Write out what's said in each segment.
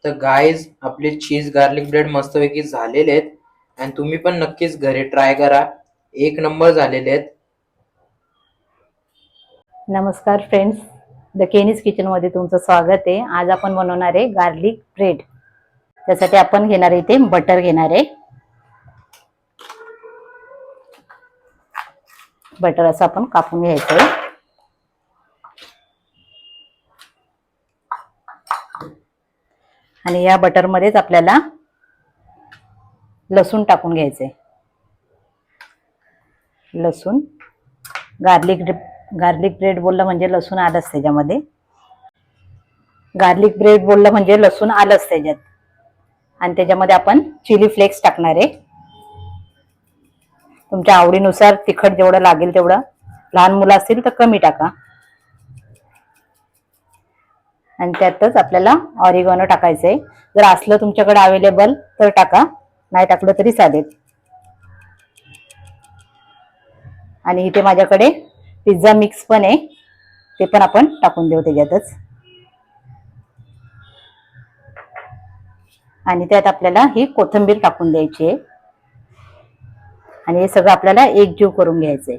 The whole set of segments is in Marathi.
तर गाईज आपले चीज गार्लिक ब्रेड मस्तपैकी झालेले आहेत आणि तुम्ही पण नक्कीच घरी ट्राय करा. एक नंबर झालेले आहेत. नमस्कार फ्रेंड्स, द केनीज किचनमध्ये तुमचं स्वागत आहे. आज आपण बनवणार आहे गार्लिक ब्रेड. त्यासाठी आपण घेणार आहे इथे बटर घेणार आहे. बटर असं आपण कापून घ्यायचं आहे. आणि या बटरमध्येच आपल्याला लसूण टाकून घ्यायचंय. लसूण, गार्लिक ब्रेड बोललं म्हणजे लसूण आलंच त्याच्यामध्ये. गार्लिक ब्रेड बोललं म्हणजे लसूण आलंच त्याच्यात. आणि त्याच्यामध्ये आपण चिली फ्लेक्स टाकणार आहे. तुमच्या आवडीनुसार तिखट जेवढं लागेल तेवढं. लहान मुलं असतील तर कमी टाका. आणि त्यातच आपल्याला ऑरिगॅनो टाकायचंय. जर असलं तुमच्याकडे अवेलेबल तर टाका, नाही टाकलं तरी चालेल. आणि इथे माझ्याकडे पिझ्झा मिक्स पण आहे, ते पण आपण टाकून देऊ त्याच्यातच. आणि त्यात आपल्याला ही कोथिंबीर टाकून द्यायची आहे. आणि हे सगळं आपल्याला एकजीव करून घ्यायचंय.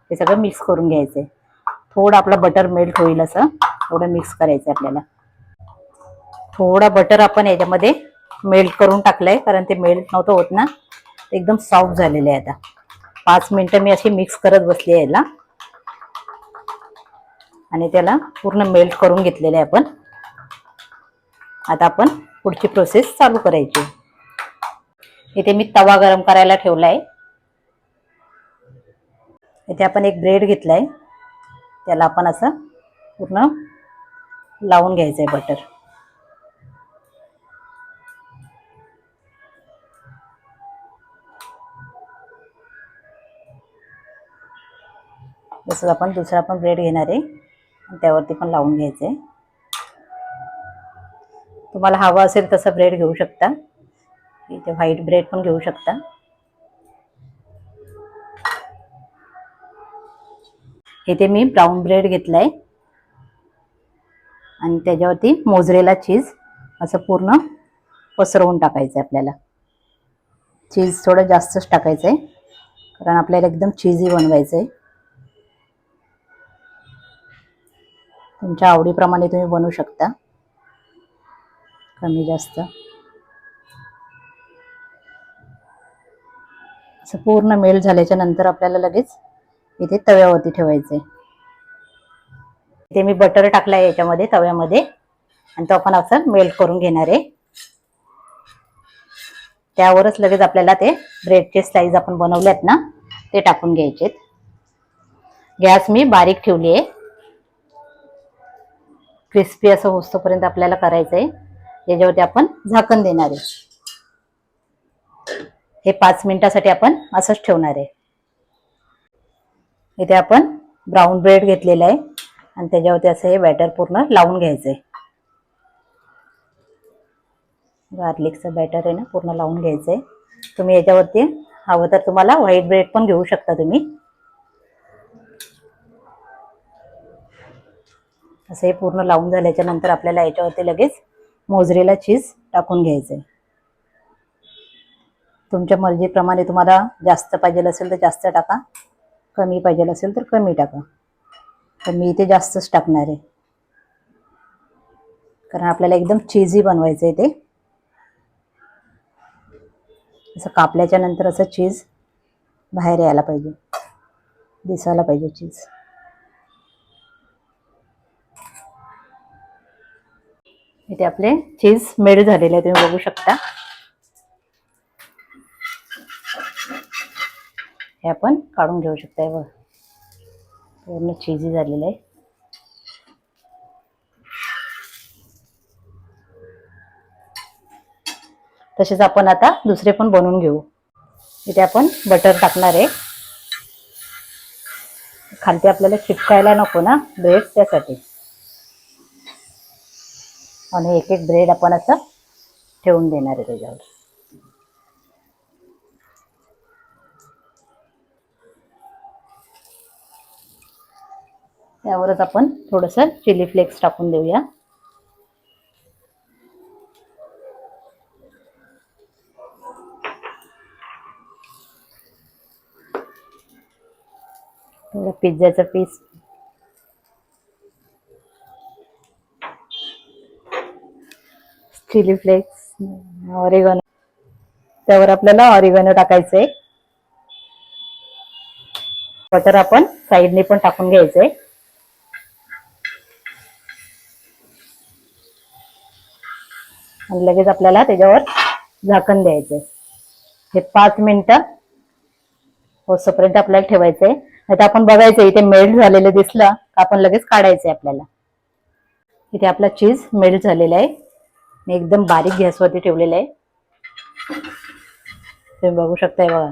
हे सगळं मिक्स करून घ्यायचंय. थोडं आपलं बटर मेल्ट होईल असं थोडं मिक्स करायचं आपल्याला. थोडा बटर आपण याच्यामध्ये मेल्ट करून टाकलंय, कारण ते मेल्ट नव्हतं होत ना. एकदम सॉफ्ट झालेले आहे. आता 5 मिनिटं मी अशी मिक्स करत बसली आहे याला. आणि त्याला पूर्ण मेल्ट करून घेतलेले आहे आपण. आता आपण पुढची प्रोसेस चालू करायची. इथे मी तवा गरम करायला ठेवलाय. इथे आपण एक ब्रेड घेतलाय, त्याला आपण असं पूर्ण लावून घ्यायचंय बटर. तसंच आपण दुसरा पण ब्रेड घेणार आहे, त्यावरती पण लावून घ्यायचंय. तुम्हाला हवा असेल तसं ब्रेड घेऊ शकता. इथे व्हाईट ब्रेड पण घेऊ शकता. इथे मी ब्राऊन ब्रेड घेतलाय आणि त्याच्यावरती मोझरेला चीज असं पूर्ण पसरवून टाकायचं आपल्याला. चीज थोडं जास्तच टाकायचंय, कारण आपल्याला एकदम चीजी बनवायचंय. तुमच्या आवडीप्रमाणे तुम्ही बनवू शकता, कमी जास्त. असं पूर्ण मेल्ट झाल्याच्या नंतर आपल्याला लगेच इथे तव्यावरती ठेवायचंय. इथे मी बटर टाकलाय याच्यामध्ये तव्यामध्ये, आणि तो आपण असं मेल्ट करून घेणार आहे. त्यावरच लगेच आपल्याला ते ब्रेडचे स्लाइस आपण बनवलेत ना, ते टाकून घ्यायचे. गॅस मी बारीक ठेवली आहे. क्रिस्पी असं होस्तोपर्यंत आपल्याला करायचंय. याच्यावरती आपण झाकण देणार आहे. हे 5 मिनिटासाठी आपण असंच ठेवणार आहे. इथे आपण ब्राऊन ब्रेड घेतलेला आहे आणि त्याच्यावरती असं हे बॅटर पूर्ण लावून घ्यायचंय. गार्लिकचं बॅटर आहे ना, पूर्ण लावून घ्यायचंय. तुम्ही याच्यावरती हवं तर तुम्हाला व्हाईट ब्रेड पण घेऊ शकता तुम्ही. असं हे पूर्ण लावून झाल्याच्या नंतर आपल्याला याच्यावरती लगेच मोझरेला चीज टाकून घ्यायचंय. तुमच्या मर्जीप्रमाणे तुम्हाला जास्त पाहिजे असेल तर जास्त टाका, कमी पाहिजे असेल तर कमी टाका. तर मी इथे जास्तच टाकणार आहे, कारण आपल्याला एकदम चीजी बनवायचं आहे ते. असं कापल्याच्या नंतर असं चीज बाहेर यायला पाहिजे, दिसायला पाहिजे चीज. इथे आपले चीज मेल्ट झालेले आहे, तुम्ही बघू शकता. हे आपण काढून घेऊ शकता. बघा, पूर्ण चीजी झालेलं आहे. तसेच आपण आता दुसरे पण बनवून घेऊ. इथे आपण बटर टाकणार आहे. खालती आपल्याला चिपकायला नको ना ब्रेड, त्यासाठी. आणि एक एक ब्रेड आपण असं ठेवून देणार आहे त्याच्यावर. त्यावरच आपण थोडंसं चिली फ्लेक्स टाकून देऊया. पिझ्झाचा पीस, चिली फ्लेक्स, ऑरिगॅनो. त्यावर आपल्याला ऑरिगॅनो टाकायचंय. बटर आपण साईडने पण टाकून घ्यायचंय. आणि लगेच आपल्याला त्याच्यावर झाकण द्यायचंय. हे 5 मिनिटं होईपर्यंत आपल्याला ठेवायचंय. नाही तर आपण बघायचं इथे मेल्ट झालेलं दिसलं का आपण लगेच काढायचंय आपल्याला. इथे आपला चीज मेल्ट झालेला आहे. मी एकदम बारीक गॅसवरती ठेवलेला आहे. तुम्ही बघू शकताय बघा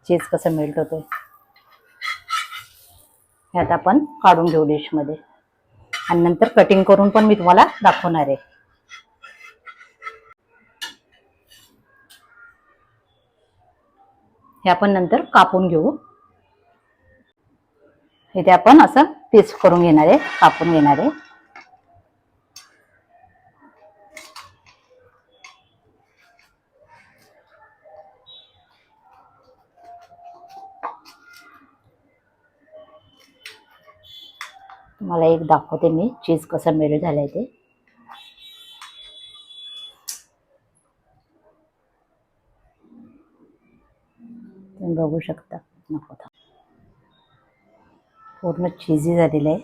चीज कसं मेल्ट होतंय. हे आता आपण काढून घेऊ डिशमध्ये आणि नंतर कटिंग करून पण मी तुम्हाला दाखवणार आहे. हे आपण नंतर कापून घेऊ. इथे आपण असं पीस करून घेणार आहे, कापून घेणार आहे. तुम्हाला एक दाखवते मी चीज कसं मेल्ट झालंय ते. तुम्ही बघू शकता. नको था, पूर्ण चीजी झालेलं आहे.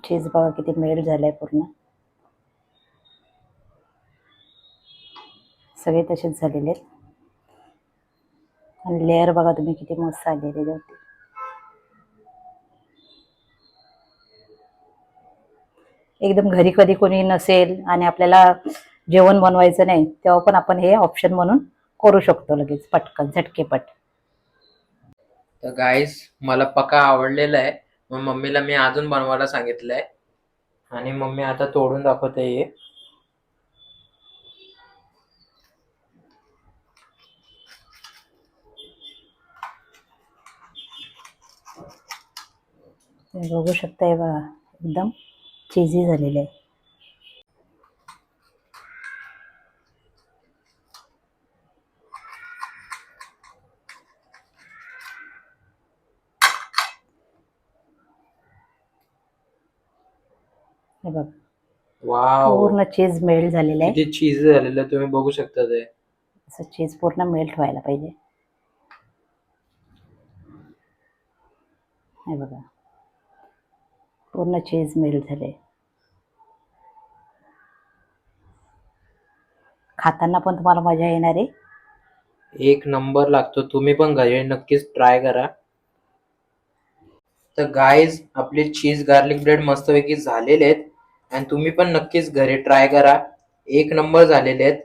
चीज बघा किती मेल्ट झालंय पूर्ण. सगळे तसेच झालेले आहेत. आणि लेअर बघा तुम्ही किती मस्त आले त्याच्यावरती. एकदम घरी कधी कोणी नसेल आणि आपल्याला जेवण बनवायचं नाही तेव्हा पण आपण हे ऑप्शन म्हणून करू शकतो लगेच पटकन झटकेपट. तर गाईज मला पक्का आवडलेलं आहे. मग मम्मीला मी अजून बनवायला सांगितलंय आणि मम्मी आता तोडून दाखवते. हे तुम्ही बघू शकताय बघा एकदम चीजी झालेलं आहे. हे बघ वाव, पूर्ण चीज मेल्ट झालेलं आहे. किती चीज झालेलं आहे तुम्ही बघू शकता. ते असं चीज पूर्ण मेल्ट व्हायला पाहिजे. हे बघा पूर्ण चीज मेल्ट झाले. खाताना पण तुम्हाला मजा येणार आहे. एक नंबर लागतो. तुम्ही पण घरी नक्कीच ट्राय करा. तर गाईज आपले चीज गार्लिक ब्रेड मस्तपैकी झालेले आहेत आणि तुम्ही पण नक्कीच घरी ट्राय करा. एक नंबर झालेले आहेत.